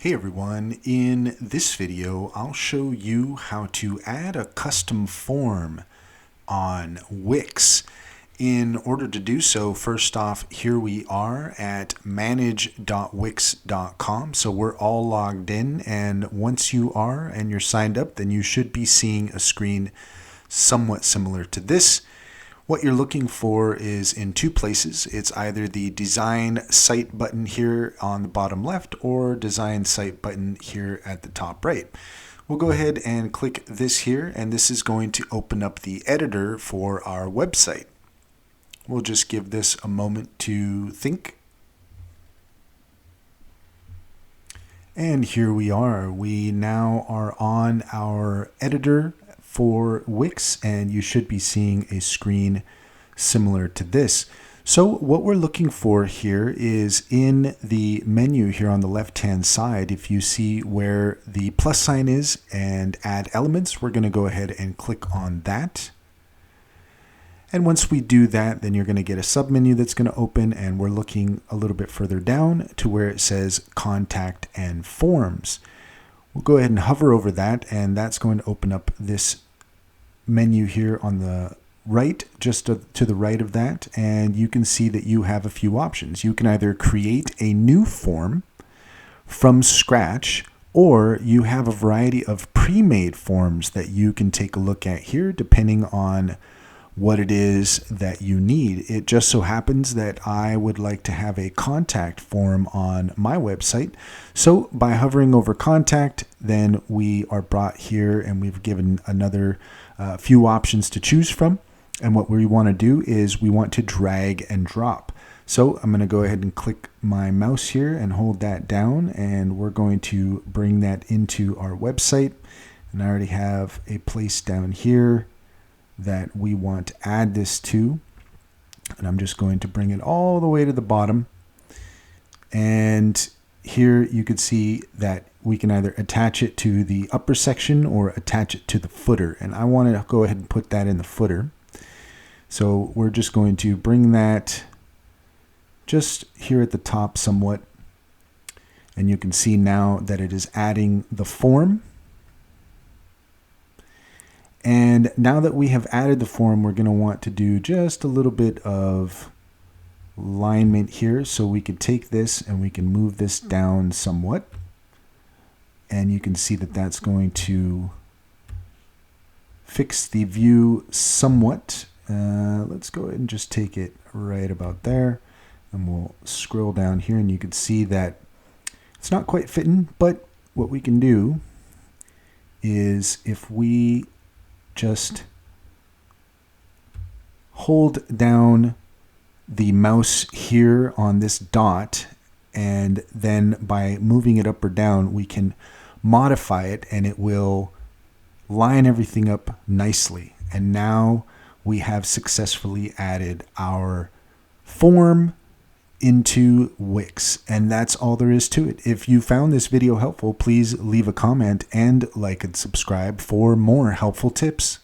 Hey everyone, in this video I'll show you how to add a custom form on Wix. In order to do so, first off, here we are at manage.wix.com. So we're all logged in, and once you are and you're signed up, then you should be seeing a screen somewhat similar to this. What you're looking for is in two places. It's either the design site button here on the bottom left or design site button here at the top right. We'll go ahead and click this here, and this is going to open up the editor for our website. We'll just give this a moment to think. And here we are. We now are on our editor for Wix, and you should be seeing a screen similar to this. So what we're looking for here is in the menu here on the left hand side. If you see where the plus sign is and add elements, we're going to go ahead and click on that. And once we do that, then you're going to get a submenu that's going to open, and we're looking a little bit further down to where it says contact and forms. We'll go ahead and hover over that, and that's going to open up this menu here on the right, just to the right of that, and you can see that you have a few options. You can either create a new form from scratch, or you have a variety of pre-made forms that you can take a look at here depending on what it is that you need. It just so happens that I would like to have a contact form on my website. So by hovering over contact, then we are brought here and we've given another few options to choose from. And what we want to do is we want to drag and drop. So I'm going to go ahead and click my mouse here and hold that down, and we're going to bring that into our website. And I already have a place down here that we want to add this to, and I'm just going to bring it all the way to the bottom. And here you can see that we can either attach it to the upper section or attach it to the footer, and I want to go ahead and put that in the footer. So we're just going to bring that just here at the top somewhat, and you can see now that it is adding the form. And now that we have added the form, we're going to want to do just a little bit of alignment here. So we can take this and we can move this down somewhat. And you can see that that's going to fix the view somewhat. Let's go ahead and just take it right about there. And we'll scroll down here, and you can see that it's not quite fitting. But what we can do is if we just hold down the mouse here on this dot, and then by moving it up or down, we can modify it and it will line everything up nicely. And now we have successfully added our form into Wix, and that's all there is to it. If you found this video helpful, please leave a comment and like and subscribe for more helpful tips.